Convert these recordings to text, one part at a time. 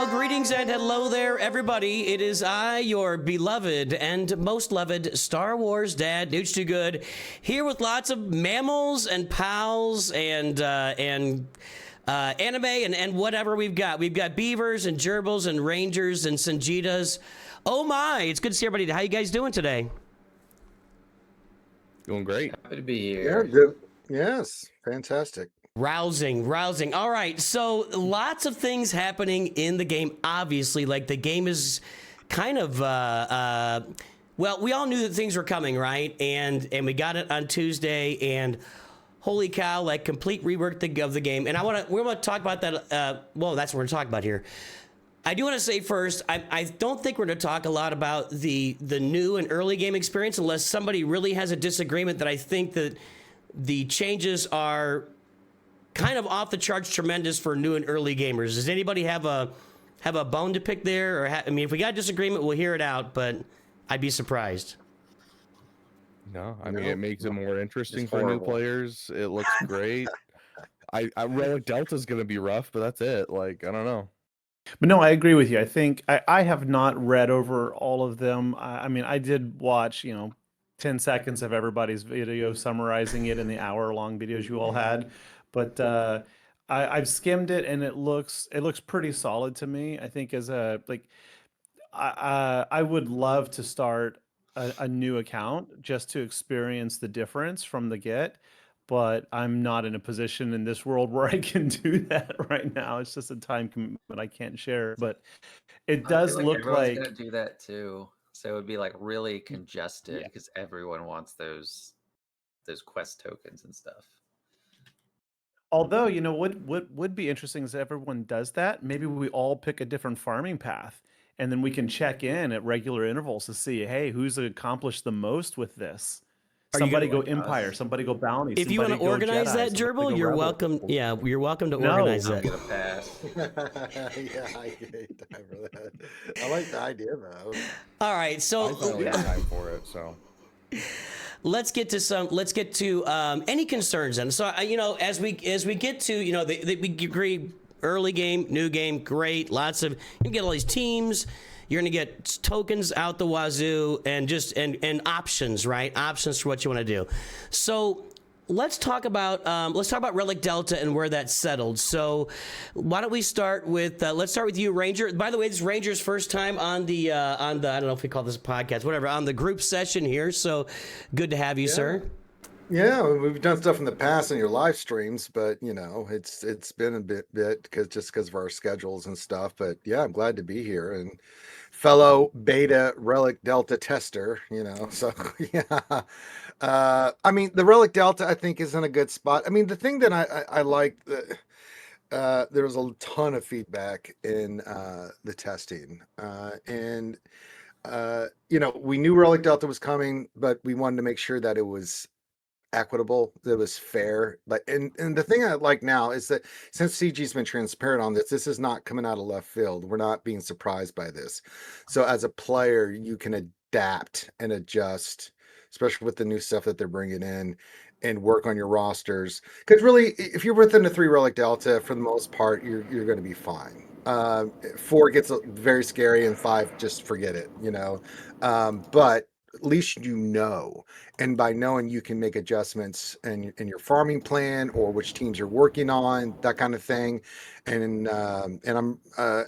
Well, greetings and hello there, everybody. It is I, your beloved and most loved Star Wars dad, Nooch Too Good, here with lots of mammals and pals and anime and whatever we've got. We've got beavers and gerbils and rangers and Songetas. Oh my! It's good to see everybody. How you guys doing today? Doing great. Happy to be here. Yeah, good. Yes, fantastic. Rousing. All right, so lots of things happening in the game. Obviously, like the game is kind of well, we all knew that things were coming, right? And we got it on Tuesday, and holy cow, like complete rework of the game. And we're going to talk about that. Well, that's what we're talking about here. I do want to say first, I don't think we're going to talk a lot about the new and early game experience unless somebody really has a disagreement that I think that the changes are kind of off the charts tremendous for new and early gamers. Does anybody have a bone to pick there? Or I mean, if we got a disagreement, we'll hear it out, but I'd be surprised. No, I mean, it makes it more interesting for new players. It looks great. I Relic Delta's going to be rough, but that's it. Like, I don't know. But no, I agree with you. I think I have not read over all of them. I mean, I did watch, 10 seconds of everybody's video summarizing it in the hour-long videos you all had. But I've skimmed it, and it looks pretty solid to me. I think I would love to start a new account just to experience the difference from the get. But I'm not in a position in this world where I can do that right now. It's just a time commitment I can't share. But it does look like everyone's gonna do that too. So it would be like really congested because everyone wants those quest tokens and stuff. Although, what would be interesting is if everyone does that, maybe we all pick a different farming path, and then we can check in at regular intervals to see, hey, who's accomplished the most with this? Somebody go Empire, somebody go Bounty. If you want to organize that, Gerbil, you're welcome. Yeah, you're welcome to organize that. I'm gonna pass. Yeah, I get time for that. I like the idea though. All right, so I finally have time for it, so. Let's get to any concerns then. So as we get to we agree early game, new game, great. Lots of you get all these teams. You're gonna get tokens out the wazoo and just and options, right? Options for what you want to do. So let's talk about Relic Delta and where that's settled. So why don't we start with let's start with you, Ranger. By the way, this is Ranger's first time on the I don't know if we call this a podcast, whatever, on the group session here. So good to have you, sir. Yeah, we've done stuff in the past in your live streams, but it's been a bit because of our schedules and stuff. But yeah, I'm glad to be here and fellow beta Relic Delta tester. So yeah. I mean, the Relic Delta I think is in a good spot. I mean, the thing that I like there was a ton of feedback in the testing, and we knew Relic Delta was coming, but we wanted to make sure that it was equitable, that it was fair. But and the thing I like now is that since CG's been transparent on this is not coming out of left field. We're not being surprised by this. So as a player, you can adapt and adjust, especially with the new stuff that they're bringing in, and work on your rosters. Because really, if you're within the 3 Relic Delta, for the most part, you're going to be fine. 4 gets very scary, and 5, just forget it. But at least and by knowing you can make adjustments in your farming plan or which teams you're working on, that kind of thing. And I'm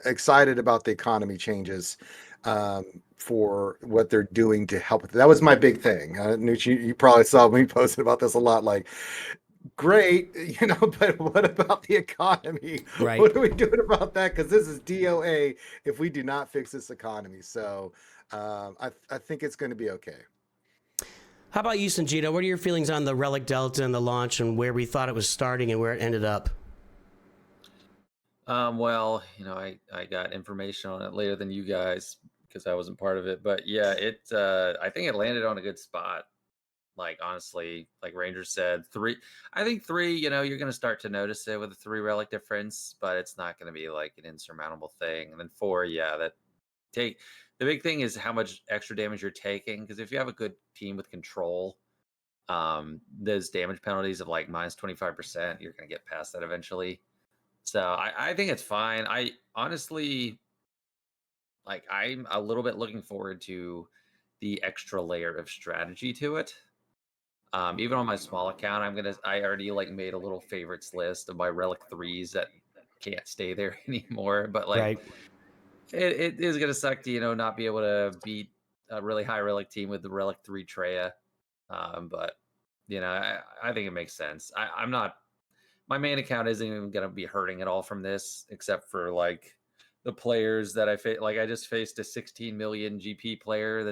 excited about the economy changes for what they're doing to help with it. That was my big thing. Nooch, you probably saw me posting about this a lot. Like, great, but what about the economy? Right. What are we doing about that? Because this is DOA if we do not fix this economy. So I think it's going to be okay. How about you, Songeta? What are your feelings on the Relic Delta and the launch and where we thought it was starting and where it ended up? Well, I got information on it later than you guys because I wasn't part of it. But yeah, I think it landed on a good spot. Like, honestly, like Ranger said, 3, I think 3, you're going to start to notice it with a 3 relic difference, but it's not going to be like an insurmountable thing. And then 4, yeah, the big thing is how much extra damage you're taking. Because if you have a good team with control, those damage penalties of like minus 25%, you're going to get past that eventually. So I think it's fine. I honestly, like I'm a little bit looking forward to the extra layer of strategy to it. Even on my small account, I already like made a little favorites list of my Relic 3s that can't stay there anymore. But like Right. it is gonna suck to, not be able to beat a really high Relic team with the Relic 3 Treya. But I think it makes sense. I'm not, my main account isn't even gonna be hurting at all from this, except for like the players that I face. Like I just faced a 16 million GP player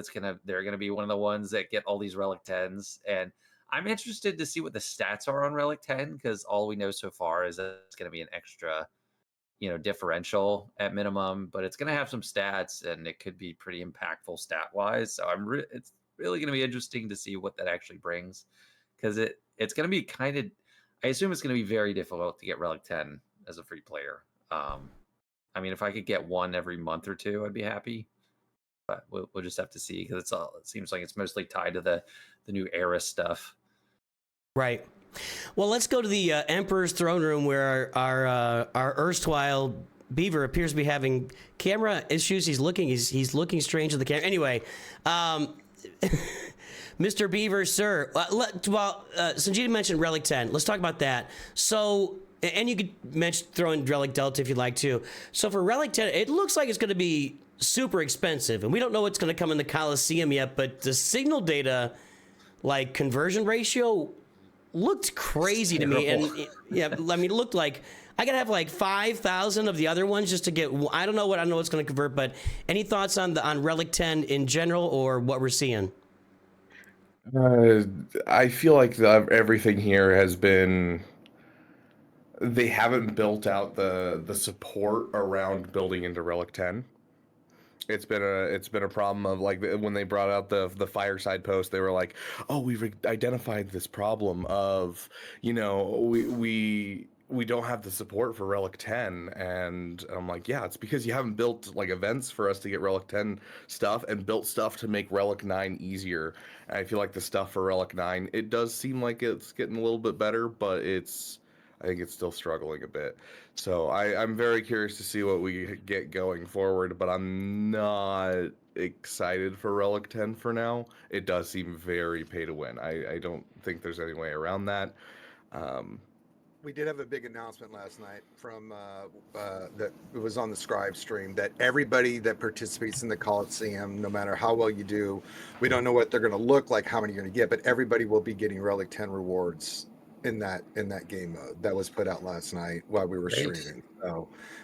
they're gonna be one of the ones that get all these Relic 10s. And I'm interested to see what the stats are on Relic 10, because all we know so far is that it's gonna be an extra, differential at minimum, but it's going to have some stats and it could be pretty impactful stat wise. So it's really going to be interesting to see what that actually brings, because it's going to be I assume it's going to be very difficult to get Relic 10 as a free player. I mean, if I could get one every month or two, I'd be happy, but we'll just have to see, because it seems like it's mostly tied to the new era stuff. Right. Well, let's go to the Emperor's throne room, where our erstwhile Beaver appears to be having camera issues. He's looking strange at the camera. Anyway, Mr. Beaver, sir. Songeta mentioned Relic 10. Let's talk about that. So, and you could throw in Relic Delta if you'd like to. So for Relic 10, it looks like it's going to be super expensive, and we don't know what's going to come in the Coliseum yet. But the signal data, like conversion ratio, looked crazy to me. And yeah, I mean, it looked like I gotta have like 5,000 of the other ones just to get. I don't know what's going to convert. But any thoughts on Relic 10 in general, or what we're seeing? I feel like everything here has been. They haven't built out the support around building into Relic 10. It's been a problem of like when they brought out the fireside post, they were like, oh, we've identified this problem of, we don't have the support for Relic 10. And I'm like, yeah, it's because you haven't built like events for us to get Relic 10 stuff and built stuff to make Relic 9 easier. And I feel like the stuff for Relic 9, it does seem like it's getting a little bit better, but I think it's still struggling a bit. So I'm very curious to see what we get going forward, but I'm not excited for Relic 10 for now. It does seem very pay to win. I don't think there's any way around that. We did have a big announcement last night from that it was on the Scribe stream, that everybody that participates in the Coliseum, no matter how well you do, we don't know what they're going to look like, how many you're going to get, but everybody will be getting Relic 10 rewards in that game mode that was put out last night while we were streaming.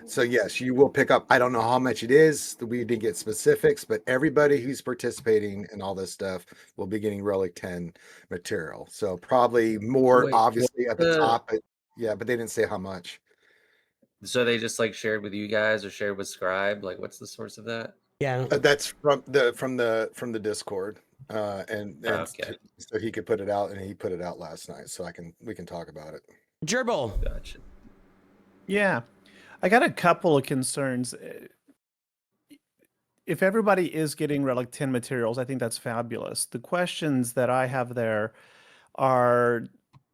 So yes, you will pick up. I don't know how much it is. We didn't get specifics, but everybody who's participating in all this stuff will be getting Relic 10 material. So probably more obviously at the top, but yeah, but they didn't say how much. So they just like shared with you guys or shared with Scribe? Like, what's the source of that? Yeah, that's from the Discord. Okay. So he could put it out, and he put it out last night, so we can talk about it. Gerbil. Gotcha. Yeah, I got a couple of concerns. If everybody is getting Relic 10 materials, I think that's fabulous. The questions that I have there are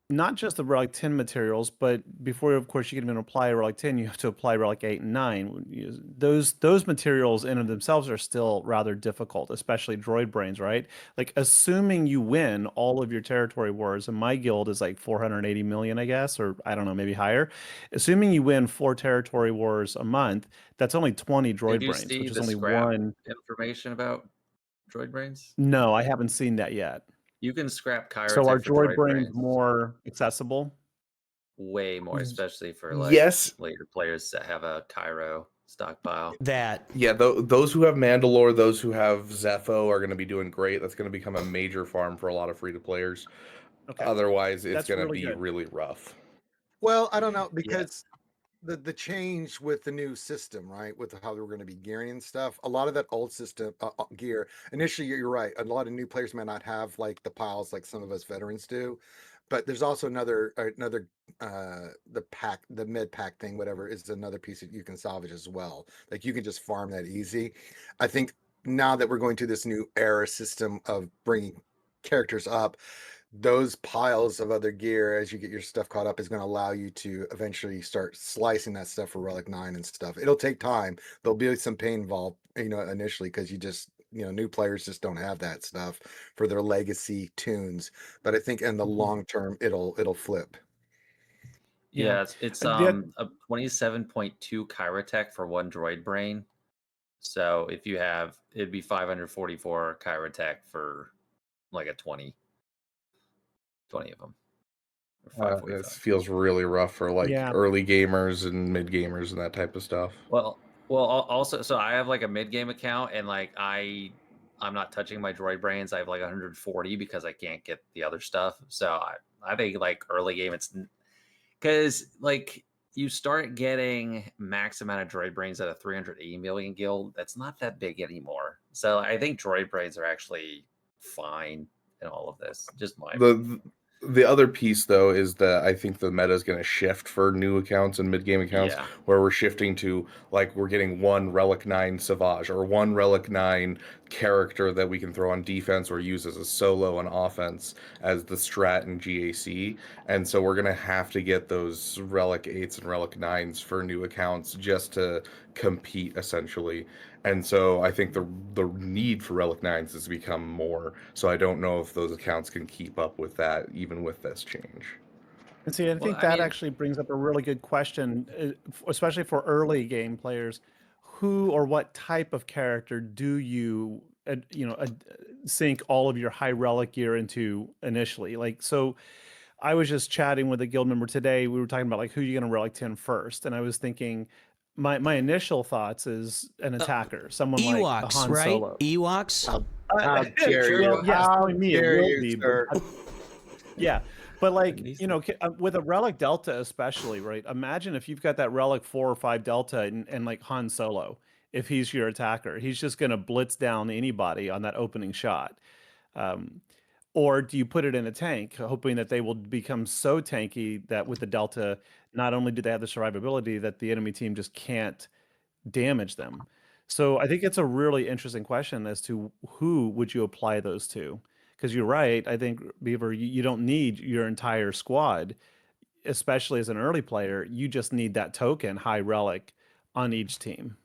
not just the Relic 10 materials, but before, of course, you can even apply Relic 10, you have to apply Relic 8 and 9. Those materials in and of themselves are still rather difficult, especially droid brains, right? Like, assuming you win all of your territory wars, and my guild is like 480 million, I guess, or I don't know, maybe higher. Assuming you win 4 territory wars a month, that's only 20 droid brains, which is only one. Information about droid brains? No, I haven't seen that yet. You can scrap Cairo. So are droid brains more accessible? Way more, especially for later players that have a Cairo stockpile. Those who have Mandalore, those who have Zepho are going to be doing great. That's going to become a major farm for a lot of free to players. Okay. Otherwise, it's going to be really rough. Well, I don't know, because the change with the new system, right, with how we're going to be gearing and stuff, a lot of that old system gear, initially, you're right, a lot of new players may not have like the piles like some of us veterans do, but there's also another the med pack thing, whatever, is another piece that you can salvage as well. Like, you can just farm that easy. I think now that we're going to this new era system of bringing characters up, those piles of other gear as you get your stuff caught up is going to allow you to eventually start slicing that stuff for Relic 9 and stuff. It'll take time. There'll be some pain involved, initially, because new players just don't have that stuff for their legacy tunes. But I think in the long term, it'll flip. Yeah, it's The- a 27.2 Chirotech for one droid brain. So if you have, it'd be 544 Chirotech for like a 20 of them. Or It 545. feels really rough for like Yeah. early gamers and mid gamers and that type of stuff. Well, also, so I have like a mid game account, and like I'm not touching my droid brains. I have like 140 because I can't get the other stuff. So I think like early game, it's because like you start getting max amount of droid brains at a 380 million guild. That's not that big anymore. So I think droid brains are actually fine in all of this. Just my The other piece though is that I think the meta is going to shift for new accounts and mid game accounts, Yeah. where we're shifting to like we're getting one Relic 9 Savage or one Relic 9 character that we can throw on defense or use as a solo on offense as the strat in GAC. And so we're going to have to get those Relic 8s and Relic 9s for new accounts just to compete essentially. And so I think the need for Relic 9s has become more. So I don't know if those accounts can keep up with that, even with this change. And see, I Well, think I that mean- actually brings up a really good question, especially for early game players. Who or what type of character do you, sink all of your high relic gear into initially? Like, so I was just chatting with a guild member today. We were talking about like who you're going to relic 10 first, and I was thinking, my initial thoughts is an attacker, someone like a Ewoks, Han right? Solo. Ewoks. How dare you? Well, yes, How knowing me, it dare will you, be, but sir? yeah, but like, These- with a relic delta especially, right? Imagine if you've got that relic 4 or 5 delta and like Han Solo, if he's your attacker, he's just going to blitz down anybody on that opening shot. Or do you put it in a tank, hoping that they will become so tanky that with the delta, not only do they have the survivability, that the enemy team just can't damage them? So I think it's a really interesting question as to who would you apply those to? Because you're right. I think, Beaver, you don't need your entire squad, especially as an early player. You just need that token, high relic, on each team.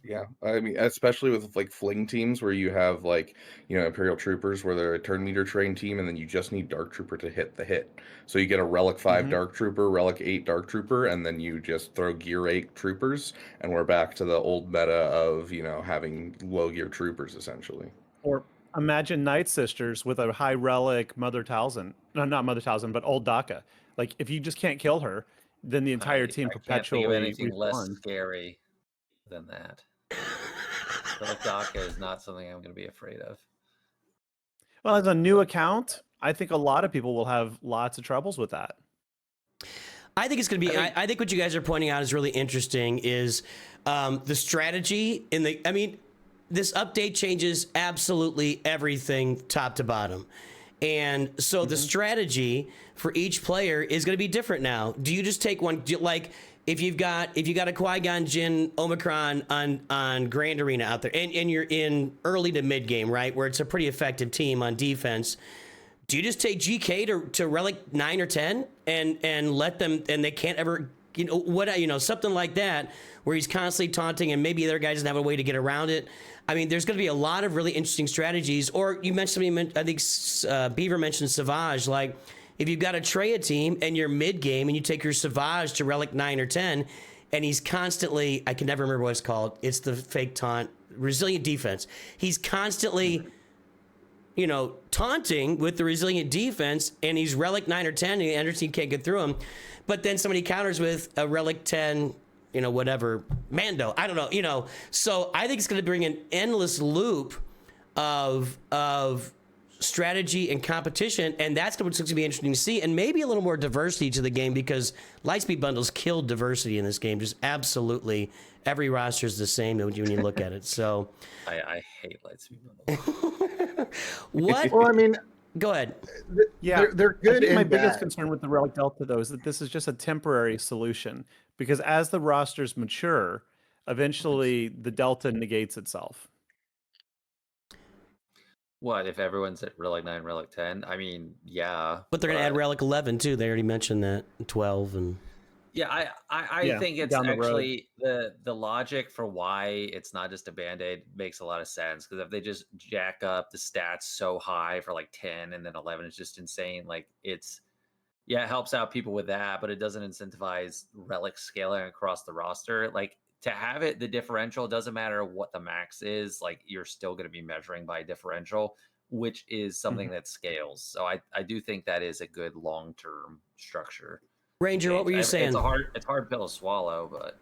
Yeah, I mean, especially with like fling teams where you have like, Imperial Troopers where they're a turn meter trained team, and then you just need Dark Trooper to hit the hit. So you get a Relic 5 Dark Trooper, Relic 8 Dark Trooper, and then you just throw Gear 8 Troopers, and we're back to the old meta of, having low gear Troopers essentially. Or imagine Night Sisters with a high relic Mother Talzin. No, not Mother Talzin, but Old Daka. Like, if you just can't kill her, then the entire team I can't think perpetually of anything less respawns. scary than that. Relic Daka is not something I'm going to be afraid of. Well, as a new account, I think a lot of people will have lots of troubles with that. I think it's going to be. I think what you guys are pointing out is really interesting. Is the strategy in the? I mean, this update changes absolutely everything top to bottom, and so the strategy for each player is going to be different now. Do you just take one? Like if you got a Qui-Gon Jinn Omicron on Grand Arena out there, and you're in early to mid game, right, where it's a pretty effective team on defense. Do you just take GK to Relic 9 or 10 and let them, and they can't ever, something like that, where he's constantly taunting and maybe the other guy doesn't have a way to get around it? I mean, there's going to be a lot of really interesting strategies. Or you mentioned, I think Beaver mentioned Savage. Like, if you've got a Treya team and you're mid game and you take your Savage to Relic 9 or 10, and he's constantly, I can never remember what it's called. It's the fake taunt, resilient defense. He's constantly taunting with the resilient defense, and he's Relic 9 or 10, and the other team can't get through him. But then somebody counters with a Relic 10, whatever, Mando. I don't know, So I think it's going to bring an endless loop of strategy and competition, and that's what's going to be interesting to see, and maybe a little more diversity to the game, because Lightspeed bundles killed diversity in this game. Just absolutely every roster is the same when you look at it. So I hate Lightspeed bundles. what? Well, I mean, Go ahead. Yeah, they're I good think my and biggest bad. concern with the Relic Delta, though, is that this is just a temporary solution, because as the rosters mature, eventually the Delta negates itself. What if everyone's at Relic 9, Relic 10? I mean, yeah. But they're gonna add Relic 11 too. They already mentioned that 12 and. Yeah, I Yeah, think it's down the road. actually the logic for why it's not just a band-aid makes a lot of sense, because if they just jack up the stats so high for like 10 and then 11 is just insane. Like it's yeah, it helps out people with that, but it doesn't incentivize relic scaling across the roster. Like to have it, the differential doesn't matter what the max is, like you're still going to be measuring by differential, which is something that scales. So I do think that is a good long-term structure. Ranger, what were you saying? It's a hard pill to swallow, but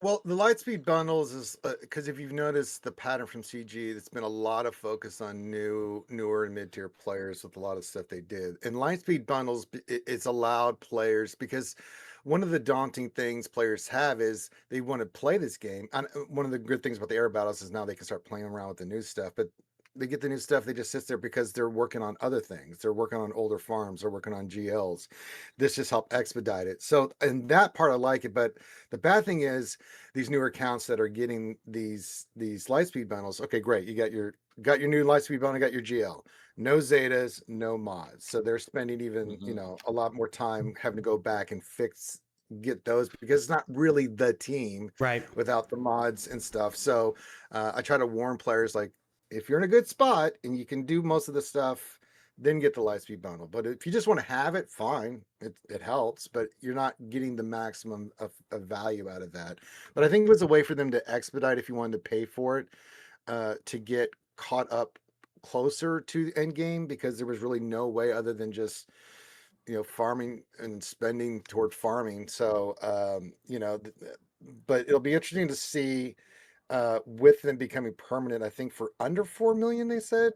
Well, the Lightspeed bundles is because if you've noticed the pattern from CG, it's been a lot of focus on newer and mid-tier players with a lot of stuff they did. And Lightspeed bundles, it's allowed players because one of the daunting things players have is they want to play this game. And one of the good things about the air battles is now they can start playing around with the new stuff. But they get the new stuff, they just sit there because they're working on other things. They're working on older farms, they're working on GLs. This just helped expedite it. So, and that part I like it, but the bad thing is these newer accounts that are getting these Lightspeed bundles. Okay, great. You got your new Lightspeed bundle, got your GL. No Zetas, no mods. So they're spending even, a lot more time having to go back and get those because it's not really the team Right. without the mods and stuff. So I try to warn players like, if you're in a good spot and you can do most of the stuff, then get the Lightspeed bundle. But if you just want to have it, fine, it helps, but you're not getting the maximum of value out of that. But I think it was a way for them to expedite if you wanted to pay for it to get caught up closer to the end game, because there was really no way other than just farming and spending toward farming. So but it'll be interesting to see with them becoming permanent. I think for under 4 million, they said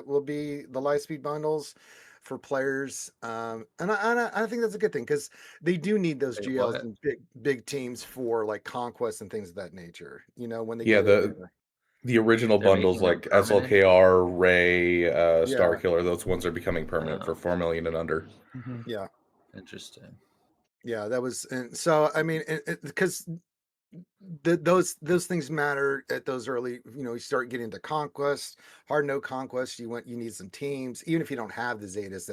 will be the Lightspeed bundles for players, and I think that's a good thing because they do need those GLs and big teams for like conquest and things of that nature. When they the original bundles like SLKR, Ray, Star Killer, those ones are becoming permanent for 4 million and under. Yeah, interesting. Yeah, that was, and so I mean, because those things matter at those early, you start getting into conquest, hard no conquest, you need some teams, even if you don't have the Zetas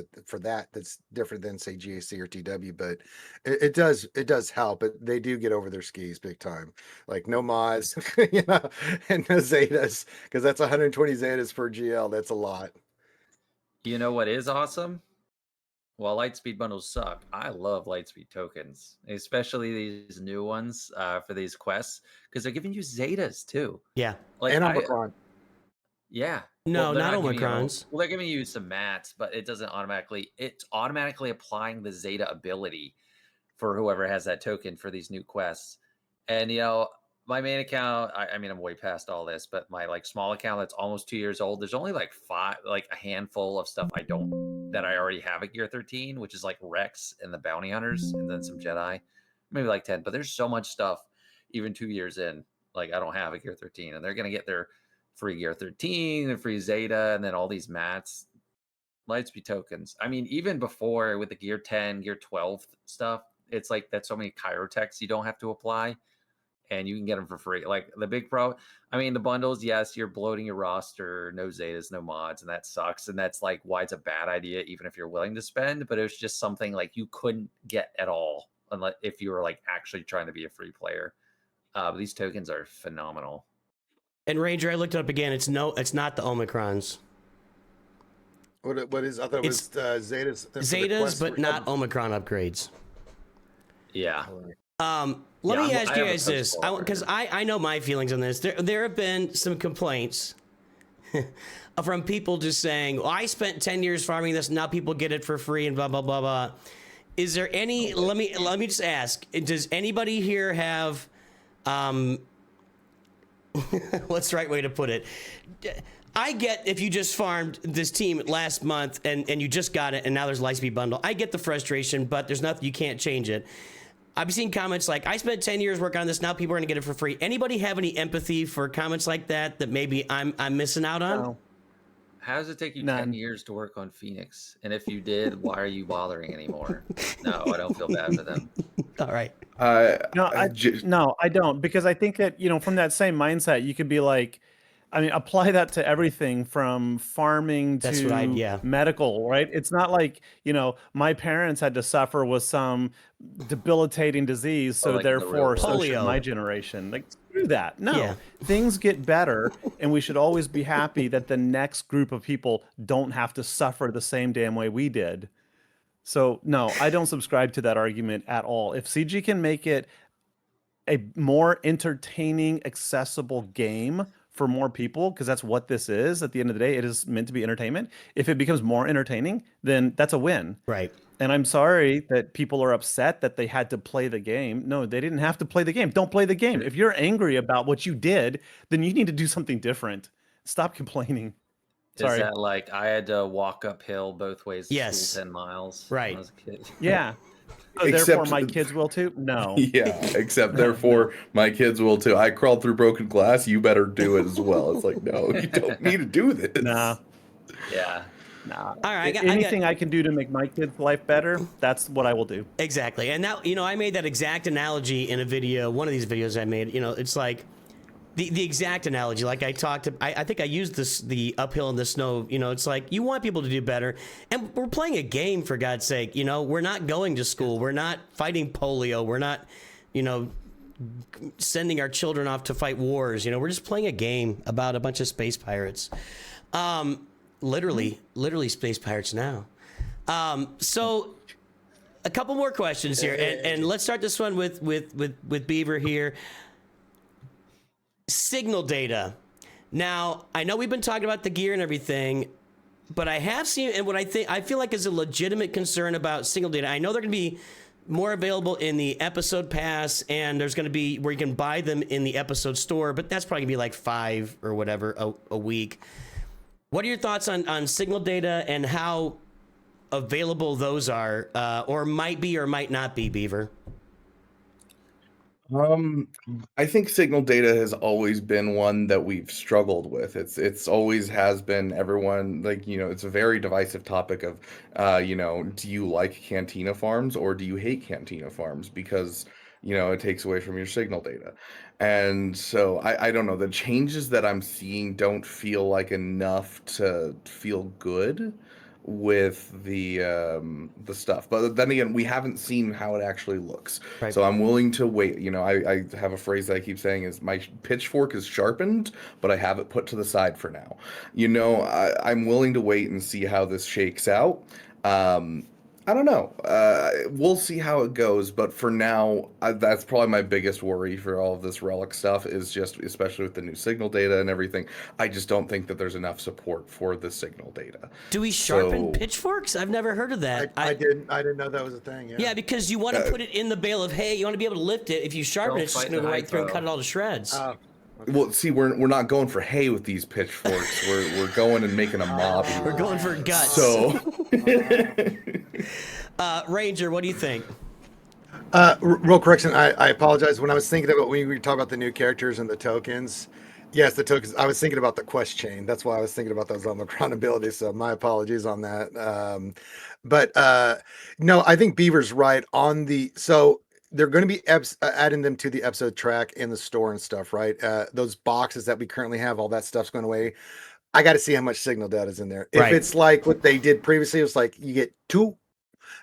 that's different than say GAC or TW, but it does help. But they do get over their skis big time, like no mods, and no Zetas, because that's 120 Zetas per GL. That's a lot. You know what is awesome? While Lightspeed bundles suck, I love Lightspeed tokens, especially these new ones for these quests, because they're giving you Zetas too. Yeah. Like and Omicron. Yeah. No, not Omicrons. Well, they're giving you some mats, but it doesn't it's automatically applying the Zeta ability for whoever has that token for these new quests. And my main account, I mean, I'm way past all this, but my small account that's almost 2 years old, there's only a handful of stuff that I already have at Gear 13, which is like Rex and the Bounty Hunters, and then some Jedi, maybe like 10. But there's so much stuff, even 2 years in, I don't have a Gear 13, and they're gonna get their free Gear 13, the free Zeta, and then all these mats, Lightspeed tokens. I mean, even before with the Gear 10, Gear 12 stuff, it's like that's so many chirotechs you don't have to apply, and you can get them for free. Like the big pro, I mean, the bundles, yes, you're bloating your roster, no Zetas, no mods, and that sucks. And that's why it's a bad idea, even if you're willing to spend. But it was just something you couldn't get at all unless if you were actually trying to be a free player. But these tokens are phenomenal. And Ranger, I looked it up again. It's not the Omicrons. What is? I thought it was Zetas. Zetas, but not Omicron upgrades. Yeah. Let me ask you guys this, because I know my feelings on this. There have been some complaints from people just saying, well, I spent 10 years farming this, now people get it for free and blah, blah, blah, blah. Is there any, let me just ask, does anybody here have, what's the right way to put it? I get if you just farmed this team last month and you just got it and now there's Lightspeed bundle. I get the frustration, but there's nothing, you can't change it. I've seen comments like, I spent 10 years working on this, now people are gonna get it for free. Anybody have any empathy for comments like that maybe I'm missing out on? No. How does it take you 10 years to work on Phoenix? And if you did, why are you bothering anymore? No, I don't feel bad for them. All right. No, I don't, because I think that, from that same mindset, you could be like, I mean, apply that to everything from farming That's to what yeah. medical, right? It's not like, my parents had to suffer with some debilitating disease, so like in the real therefore, world. so should Polio. my generation. Like, screw that. No, Yeah. things get better, and we should always be happy that the next group of people don't have to suffer the same damn way we did. So, no, I don't subscribe to that argument at all. If CG can make it a more entertaining, accessible game for more people, because that's what this is. At the end of the day, it is meant to be entertainment. If it becomes more entertaining, then that's a win. Right. And I'm sorry that people are upset that they had to play the game. No, they didn't have to play the game. Don't play the game. If you're angry about what you did, then you need to do something different. Stop complaining. Sorry. Is that like I had to walk uphill both ways to Yes. school 10 miles Right. when I was a kid? Yeah. Oh, therefore, my kids will too? No. Yeah, except therefore my kids will too. I crawled through broken glass. You better do it as well. It's like, no, you don't need to do this. Nah. Yeah. Nah. All right, Anything I can do to make my kids' life better, that's what I will do. Exactly. And that, I made that exact analogy in a video, one of these videos I made. It's like the exact analogy. Like I think I used the uphill in the snow. It's like you want people to do better. And we're playing a game, for God's sake. We're not going to school. We're not fighting polio. We're not, sending our children off to fight wars. We're just playing a game about a bunch of space pirates. Literally space pirates now. So a couple more questions here, and let's start this one with Beaver here. Signal data. Now, I know we've been talking about the gear and everything, but I have seen, and what I feel like is a legitimate concern about signal data. I know they're going to be more available in the episode pass, and there's going to be where you can buy them in the episode store, but that's probably going to be like $5 or whatever a week. What are your thoughts on signal data and how available those are, or might be or might not be, Beaver? I think signal data has always been one that we've struggled with. It's always has been. Everyone, like, it's a very divisive topic of, do you like Cantina farms or do you hate Cantina farms? Because, it takes away from your signal data. And so I don't know, the changes that I'm seeing don't feel like enough to feel good with the stuff. But then again, we haven't seen how it actually looks. Right. So I'm willing to wait. I have a phrase that I keep saying is my pitchfork is sharpened, but I have it put to the side for now. I'm willing to wait and see how this shakes out. I don't know. We'll see how it goes, but for now, that's probably my biggest worry for all of this Relic stuff is just, especially with the new signal data and everything, I just don't think that there's enough support for the signal data. Do we sharpen pitchforks? I've never heard of that. I didn't know that was a thing. Yeah, Yeah, because you want to put it in the bale of hay. You want to be able to lift it. If you sharpen it, it's just going to go right through and cut it all to shreds. Well, see, we're not going for hay with these pitchforks. We're going and making a mob. We're going for guts. So, Ranger, what do you think? Real correction. I apologize. When I was thinking about when we talk about the new characters and the tokens, yes, the tokens. I was thinking about the quest chain. That's why I was thinking about those on the accountability. So my apologies on that. But no, I think Beaver's right on the. So they're going to be adding them to the episode track in the store and stuff, right? Those boxes that we currently have, all that stuff's going away. I got to see how much signal data is in there. If it's like what they did previously, it was like you get 2.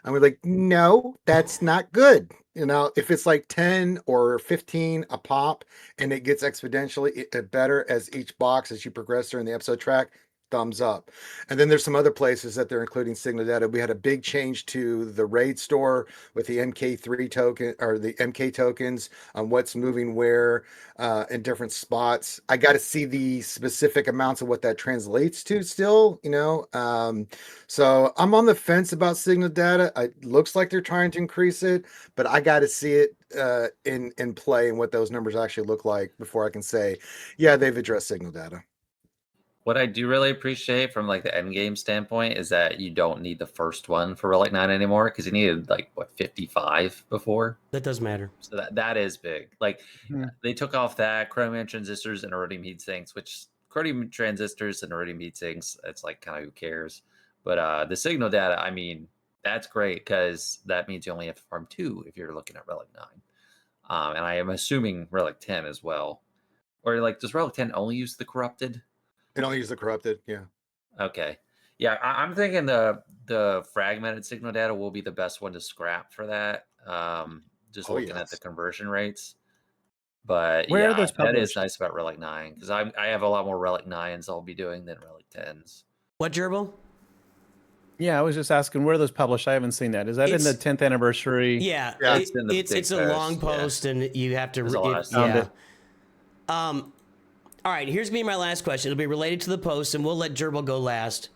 And we're like, no, that's not good. If it's like 10 or 15 a pop and it gets exponentially better as each box as you progress during the episode track, thumbs up. And then there's some other places that they're including signal data. We had a big change to the raid store with the MK3 token or the MK tokens on what's moving where in different spots. I got to see the specific amounts of what that translates to still, so I'm on the fence about signal data. It looks like they're trying to increase it, but I got to see it in play and what those numbers actually look like before I can say, yeah, they've addressed signal data. What I do really appreciate from like the end game standpoint is that you don't need the first one for Relic 9 anymore because you needed like 55 before. That does matter. So that is big. Like they took off that chromium transistors and iridium heat sinks, which chromium transistors and iridium heat sinks, it's like kind of who cares. But the signal data, I mean, that's great because that means you only have to farm 2 if you're looking at Relic 9. And I am assuming Relic 10 as well. Or like, does Relic 10 only use the corrupted? It only use the corrupted. Yeah. Okay. Yeah, I'm thinking the fragmented signal data will be the best one to scrap for that. Just Oh, looking at the yes. conversion rates. But Where are yeah, those that is published? nice about Relic 9 because I have a lot more Relic 9s I'll be doing than Relic 10s. What, Gerbil? Yeah, I was just asking where are those published. I haven't seen that. Is that in the It's- 10th anniversary? Yeah, Yeah. It's in the it's big a long post, yeah. post, and you have to. There's a lot of stuff. yeah. All right, here's me my last question. It'll be related to the post, and we'll let Gerbil go last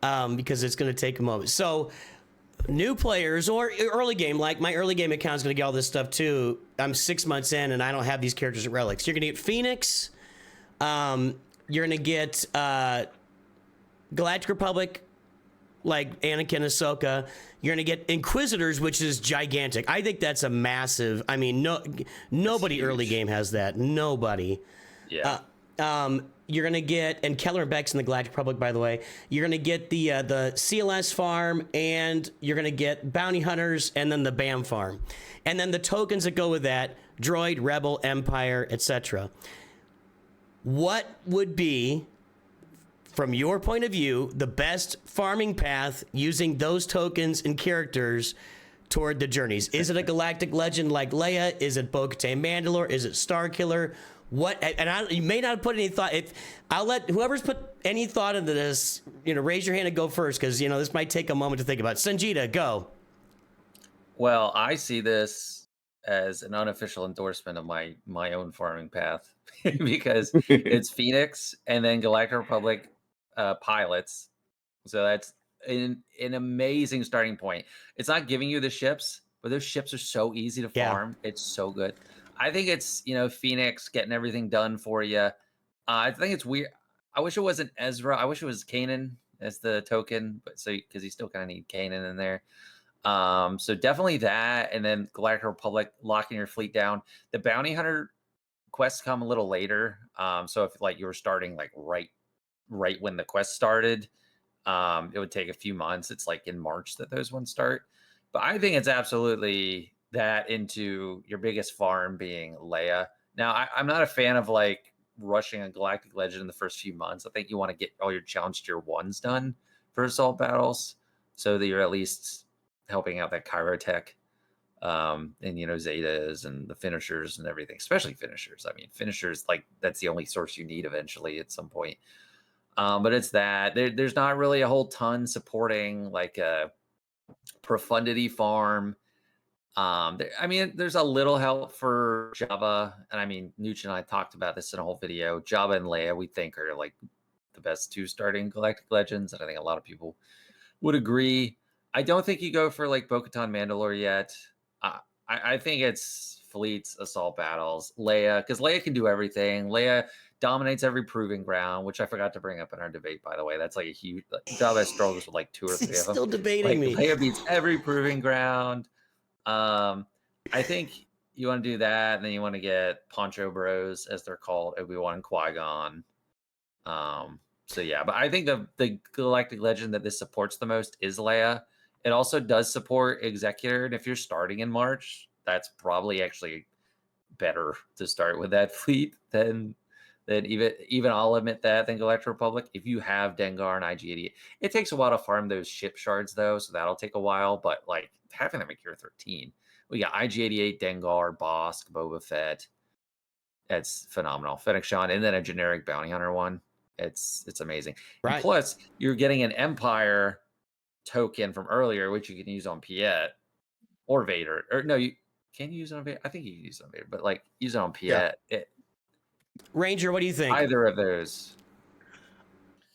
because it's going to take a moment. So, new players or early game, like my early game account is going to get all this stuff too. I'm 6 months in, and I don't have these characters at Relics. You're going to get Phoenix. You're going to get Galactic Republic, like Anakin, Ahsoka. You're going to get Inquisitors, which is gigantic. I think that's a massive. I mean, nobody early game has that. Nobody. Yeah. You're gonna get, and Keller and Beck's in the Galactic Republic, by the way. You're gonna get the CLS farm, and you're gonna get bounty hunters, and then the BAM farm, and then the tokens that go with that: droid, rebel, empire, etc. What would be, from your point of view, the best farming path using those tokens and characters toward the journeys? Is it a galactic legend like Leia? Is it Bo-Katan Mandalore? Is it Starkiller? What? And you may not have put any thought. I'll let whoever's put any thought into this, raise your hand and go first, because this might take a moment to think about. Songeta, go. Well, I see this as an unofficial endorsement of my own farming path because it's Phoenix and then Galactic Republic pilots. So that's an amazing starting point. It's not giving you the ships, but those ships are so easy to farm. Yeah. It's so good. I think it's, Phoenix getting everything done for you. I think it's weird. I wish it wasn't Ezra. I wish it was Kanan as the token, but because you still kind of need Kanan in there. So definitely that, and then Galactic Republic locking your fleet down. The bounty hunter quests come a little later. So if you were starting right when the quest started, it would take a few months. It's in March that those ones start. But I think it's absolutely that into your biggest farm being Leia. Now, I'm not a fan of rushing a Galactic Legend in the first few months. I think you want to get all your challenge tier 1s done for assault battles so that you're at least helping out that Chirotech and Zetas and the finishers and everything, especially finishers. I mean, finishers, that's the only source you need eventually at some point. But it's that there's not really a whole ton supporting a profundity farm. There's a little help for Jabba, and Nooch and I talked about this in a whole video. Jabba and Leia, we think, are the best 2 starting Galactic Legends, and I think a lot of people would agree. I don't think you go for Bo-Katan Mandalore yet. I think it's fleets, assault battles, Leia, because Leia can do everything. Leia dominates every proving ground, which I forgot to bring up in our debate, by the way. That's a huge. Jabba struggles with 2 or 3 of them. Still debating me. Leia beats every proving ground. I think you want to do that, and then you want to get Poncho Bros, as they're called, Obi-Wan and Qui-Gon. So yeah, but I think the Galactic Legend that this supports the most is Leia. It also does support Executor, and if you're starting in March, that's probably actually better to start with that fleet than even I'll admit that than Galactic Republic. If you have Dengar and IG-88, it takes a while to farm those ship shards though, so that'll take a while. But having them at Gear 13, we got IG-88, Dengar, Bosk, Boba Fett. That's phenomenal. Fennec Shan, and then a generic bounty hunter one. It's amazing. Right. And plus, you're getting an Empire token from earlier, which you can use on Piet or Vader. Or no, you can use it on Vader. I think you can use it on Vader, but use it on Piet. Yeah. Ranger, what do you think? Either of those.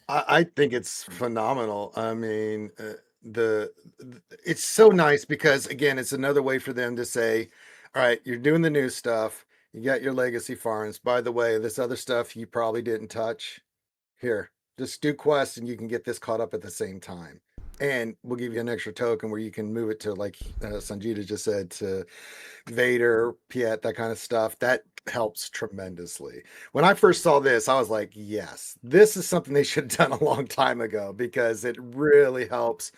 I think it's phenomenal. I mean, it's so nice because again, it's another way for them to say, all right, you're doing the new stuff. You got your legacy farms. By the way, this other stuff you probably didn't touch. Here, just do quests and you can get this caught up at the same time. And we'll give you an extra token where you can move it to, Songeta just said, to Vader, Piet, that kind of stuff. That helps tremendously. When I first saw this, I was like, yes, this is something they should have done a long time ago because it really helps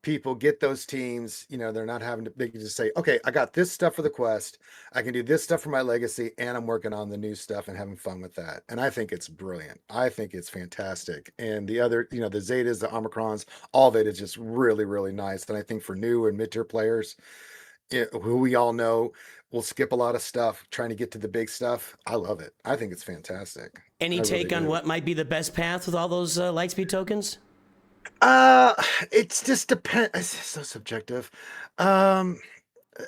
people get those teams, they're not having to, they can just say, okay, I got this stuff for the quest, I can do this stuff for my legacy, and I'm working on the new stuff and having fun with that. And I think it's brilliant. I think it's fantastic. And the other, the Zetas, the Omicrons, all of it is just really, really nice. And I think for new and mid-tier players, who we all know will skip a lot of stuff trying to get to the big stuff, I love it. I think it's fantastic. Any I really take on do. what might be the best path with all those Lightspeed tokens? It's just depend. It's so subjective. Um,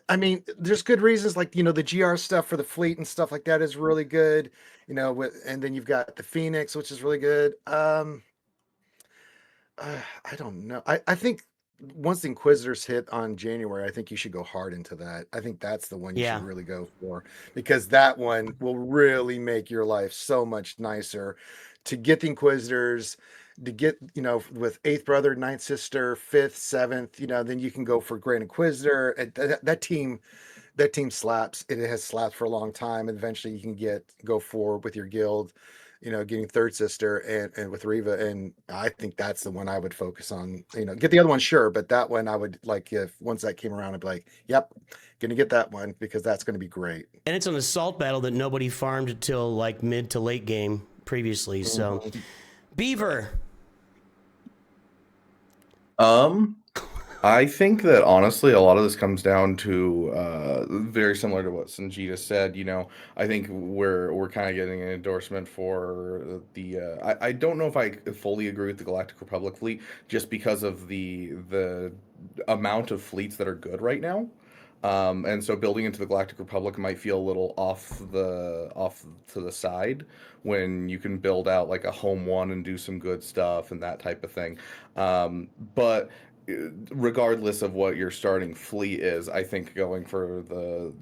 I mean, there's good reasons, like the GR stuff for the fleet and stuff like that is really good. And then you've got the Phoenix, which is really good. I don't know. I think once the Inquisitors hit on January, I think you should go hard into that. I think that's the one you Yeah. should really go for, because that one will really make your life so much nicer. To get the Inquisitors, to get, with Eighth Brother, Ninth Sister, Fifth, Seventh, then you can go for Grand Inquisitor. And that team slaps. It has slapped for a long time. And eventually you can go forward with your guild, getting Third Sister and with Riva. And I think that's the one I would focus on. Get the other one, sure, but that one I would like, if once that came around, I'd be like, yep, gonna get that one, because that's gonna be great. And it's an assault battle that nobody farmed until like mid to late game previously. So, Beaver. I think that honestly, a lot of this comes down to very similar to what Songeta said. I think we're kind of getting an endorsement for the. I don't know if I fully agree with the Galactic Republic fleet, just because of the amount of fleets that are good right now. And so building into the Galactic Republic might feel a little off to the side when you can build out like a home one and do some good stuff and that type of thing. But regardless of what your starting fleet is, I think going for the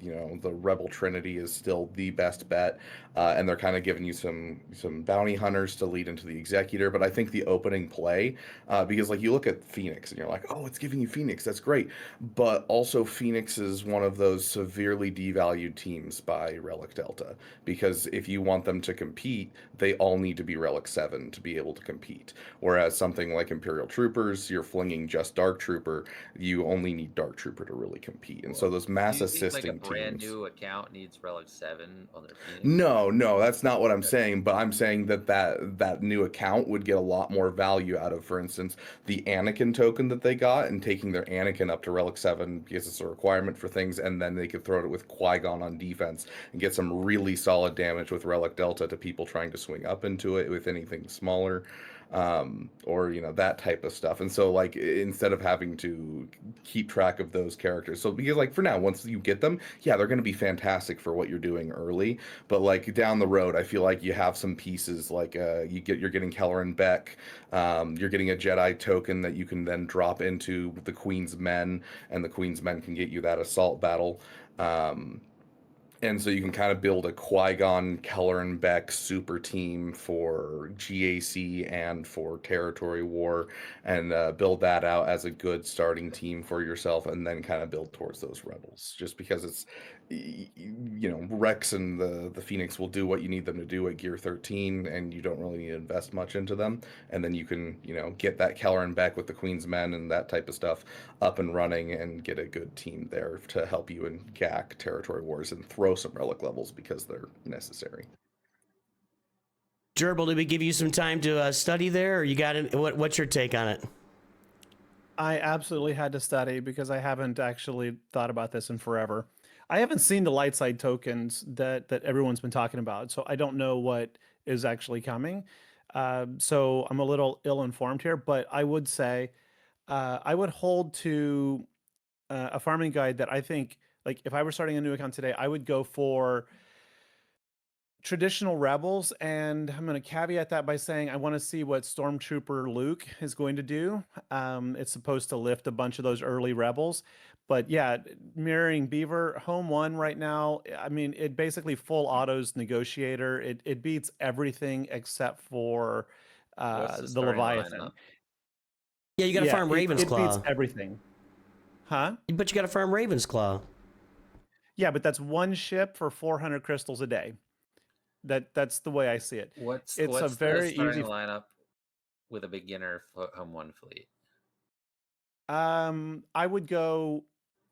Rebel Trinity is still the best bet. And they're kind of giving you some bounty hunters to lead into the Executor. But I think the opening play, because like you look at Phoenix and you're like, oh, it's giving you Phoenix, that's great. But also Phoenix is one of those severely devalued teams by Relic Delta, because if you want them to compete, they all need to be Relic 7 to be able to compete. Whereas something like Imperial Troopers, you're flinging just Dark Trooper, you only need Dark Trooper to really compete. And so those mass Do you think assisting like a brand teams. new account needs Relic 7 on their Phoenix? No, that's not what I'm saying. But I'm saying that new account would get a lot more value out of, for instance, the Anakin token that they got, and taking their Anakin up to Relic 7 because it's a requirement for things, and then they could throw it with Qui-Gon on defense and get some really solid damage with Relic Delta to people trying to swing up into it with anything smaller. Or that type of stuff. And so like instead of having to keep track of those characters, so because like for now, once you get them, yeah, they're going to be fantastic for what you're doing early, but like down the road, I feel like you have some pieces like you're getting Kelleran Beck, you're getting a Jedi token that you can then drop into the Queen's Men, and the Queen's Men can get you that assault battle. And so you can kind of build a Qui-Gon, Kelleran Beck super team for GAC and for Territory War, and build that out as a good starting team for yourself, and then kind of build towards those rebels. Just because it's, Rex and the Phoenix will do what you need them to do at Gear 13, and you don't really need to invest much into them. And then you can, get that Kelleran Beck with the Queen's Men and that type of stuff up and running, and get a good team there to help you in GAC, Territory Wars, and throw some relic levels because they're necessary. Gerbil, did we give you some time to study there, or you got it? What's your take on it? I absolutely had to study because I haven't actually thought about this in forever. I haven't seen the light side tokens that everyone's been talking about, so I don't know what is actually coming. So I'm a little ill-informed here, but I would say I would hold to a farming guide that I think, like if I were starting a new account today, I would go for traditional rebels, and I'm going to caveat that by saying I want to see what Stormtrooper Luke is going to do. It's supposed to lift a bunch of those early rebels, but yeah, mirroring Beaver, home one right now. I mean, it basically full autos Negotiator. It beats everything except for What's the starting Leviathan. lineup? Yeah, you got to farm Raven's it beats Claw. everything. Huh? But you got to farm Raven's Claw. Yeah, but that's one ship for 400 crystals a day. That's the way I see it. What's a very the starting easy lineup with a beginner home one fleet? I would go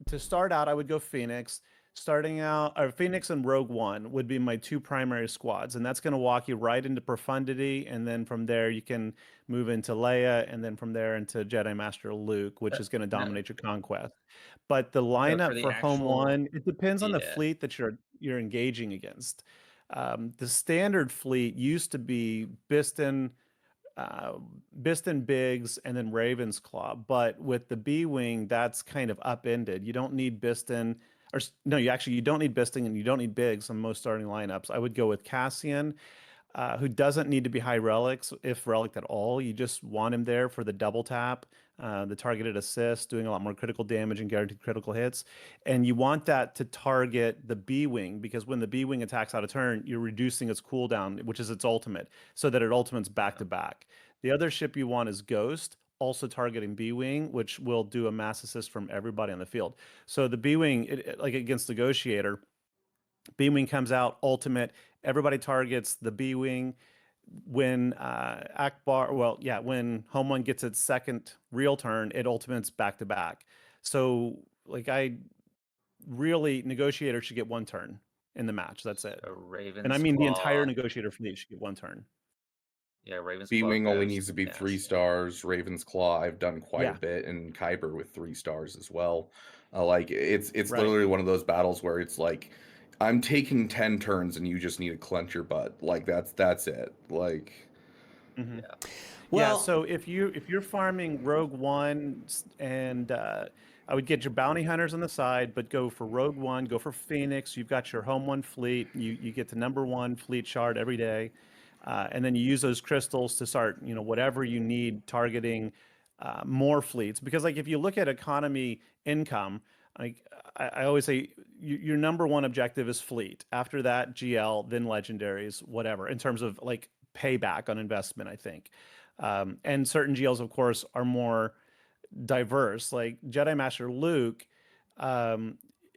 to start out. I would go Phoenix. Starting out, or Phoenix and Rogue One would be my two primary squads, and that's going to walk you right into Profundity, and then from there you can move into Leia, and then from there into Jedi Master Luke, which is going to No, dominate your conquest. But the no, for lineup the for Home actual, One, it depends on the yeah. fleet that you're engaging against. The standard fleet used to be Biston Biggs and then Raven's Claw. But with the B-Wing, that's kind of upended. You don't need Biston, no, you don't need Biston and you don't need Biggs on most starting lineups. I would go with Cassian, who doesn't need to be high relics, if relic at all. You just want him there for the double tap, the targeted assist, doing a lot more critical damage and guaranteed critical hits. And you want that to target the B-Wing, because when the B-Wing attacks out of turn, you're reducing its cooldown, which is its ultimate, so that it ultimates back to back. The other ship you want is Ghost, also targeting B-Wing, which will do a mass assist from everybody on the field. So the B-Wing, like against Negotiator, B-Wing comes out, ultimate, everybody targets the B-Wing. When when Home One gets its second real turn, it ultimates back to back. So like Negotiator should get one turn in the match. That's it. So Raven's And I mean the entire Claw, Negotiator fleet should get one turn. yeah, Raven's Claw, B-Wing only Ghost, needs to be 3 Cassian. stars. Raven's Claw, I've done quite Yeah. a bit, and Kyber with 3 stars as well. Like it's Right. literally one of those battles where it's like, I'm taking 10 turns and you just need to clench your butt. Like that's it. Like, Mhm. Yeah. Well, Yeah, so if you're farming Rogue One and I would get your bounty hunters on the side, but go for Rogue One, go for Phoenix. You've got your Home One fleet. You get the #1 fleet shard every day, and then you use those crystals to start whatever you need targeting more fleets. Because like if you look at economy income, like I always say, your #1 objective is fleet. After that, GL, then legendaries, whatever. In terms of like payback on investment, I think. And certain GLs, of course, are more diverse. Like Jedi Master Luke,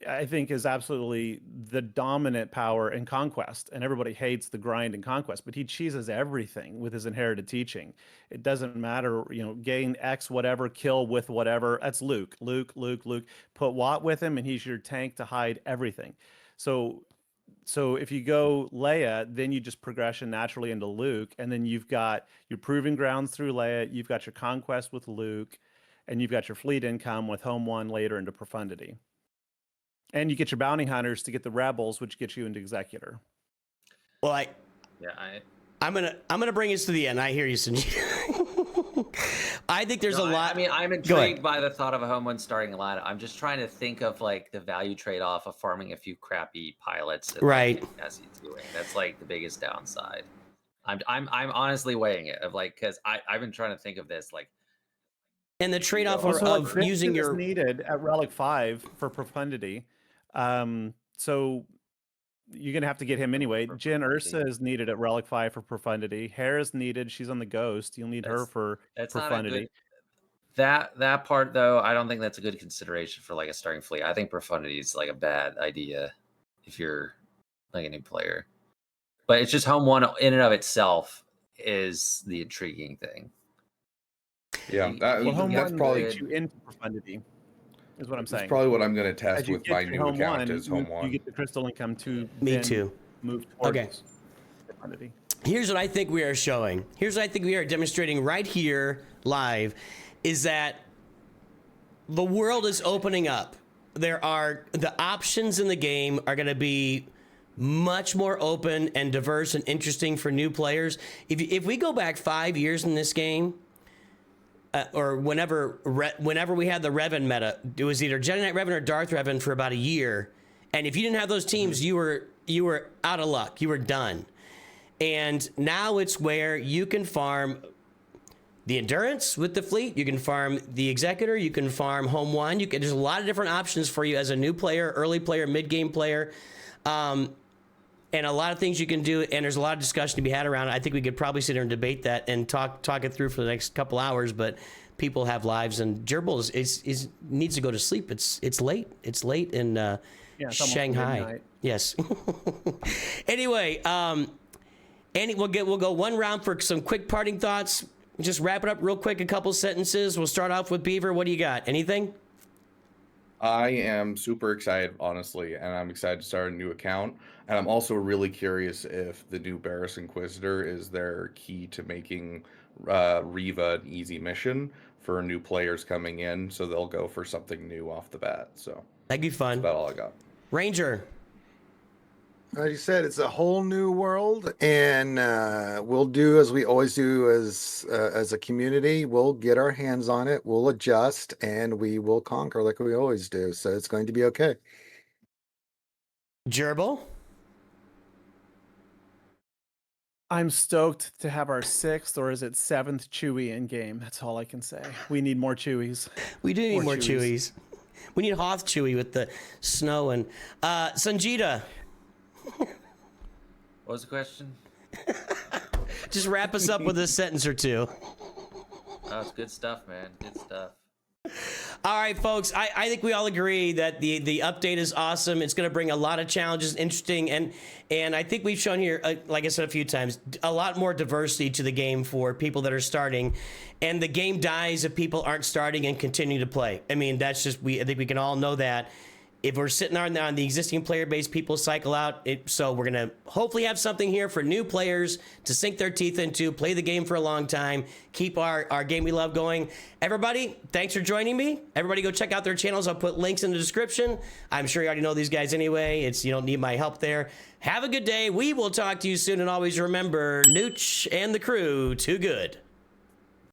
I think is absolutely the dominant power in Conquest, and everybody hates the grind in Conquest, but he cheeses everything with his inherited teaching. It doesn't matter, gain X whatever, kill with whatever. That's Luke. Put Watt with him, and he's your tank to hide everything. So if you go Leia, then you just progression naturally into Luke, and then you've got your proving grounds through Leia, you've got your conquest with Luke, and you've got your fleet income with Home One later into Profundity. And you get your bounty hunters to get the rebels, which gets you into Executor. well, I'm gonna bring us to the end. I hear you, Songeta. I think there's a lot. I mean, I'm intrigued by the thought of a Home One starting lineup. I'm just trying to think of like the value trade-off of farming a few crappy pilots. And, right. Like, SE2ing. That's like the biggest downside. I'm honestly weighing it of like, because I've been trying to think of this like. And the trade-off Also, of using is your needed at Relic 5 for Profundity. So you're gonna have to get him anyway. Jyn Ursa is needed at Relic 5 for Profundity. Hera is needed. She's on the Ghost. You'll need her for Profundity. That part though, I don't think that's a good consideration for like a starting fleet. I think Profundity is like a bad idea if you're like a new player. But it's just Home One in and of itself is the intriguing thing. yeah, Home that's One probably gets you into Profundity, is what I'm saying. That's probably what I'm going to test As you with get my your new Home account One, is Home One. you get the crystal income to Me then too. move towards Okay. Profundity. Here's what I think we are showing. Here's what I think we are demonstrating right here live is that the world is opening up. The options in the game are going to be much more open and diverse and interesting for new players. If we go back 5 years in this game, or whenever we had the Revan meta, it was either Jedi Knight Revan or Darth Revan for about a year. And if you didn't have those teams, you were out of luck. You were done. And now it's where you can farm the Endurance with the fleet. You can farm the Executor. You can farm Home One. There's a lot of different options for you as a new player, early player, mid-game player. And a lot of things you can do, and there's a lot of discussion to be had around it. I think we could probably sit here and debate that and talk it through for the next couple hours, but people have lives, and Gerbil needs to go to sleep. It's late. It's late in It's Shanghai. midnight. Yes. Anyway, we'll go one round for some quick parting thoughts. just wrap it up real quick, a couple sentences. We'll start off with Beaver. What do you got? Anything? I am super excited, honestly, and I'm excited to start a new account. And I'm also really curious if the new Barris Inquisitor is their key to making Riva an easy mission for new players coming in, so they'll go for something new off the bat. So That'd be fun. that's about all I got. Ranger. Like you said, it's a whole new world, and we'll do as we always do as a community. We'll get our hands on it, we'll adjust, and we will conquer like we always do. So it's going to be okay. Gerbil. I'm stoked to have our 6th, or is it 7th Chewy in game. That's all I can say. We need more Chewies. We do need more Chewies. Chewies. We need Hoth Chewy with the snow. And Songeta. What was the question? Just wrap us up with a sentence or two. Oh, it's good stuff, man. Good stuff. All right, folks. I think we all agree that the update is awesome. It's going to bring a lot of challenges, interesting, and I think we've shown here, like I said a few times, a lot more diversity to the game for people that are starting. And the game dies if people aren't starting and continue to play. I mean, that's just I think we can all know that. If we're sitting on the existing player base, people cycle out. So we're going to hopefully have something here for new players to sink their teeth into, play the game for a long time, keep our game we love going. Everybody, thanks for joining me. Everybody go check out their channels. I'll put links in the description. I'm sure you already know these guys anyway. You don't need my help there. Have a good day. We will talk to you soon. And always remember, Nooch and the crew, too good.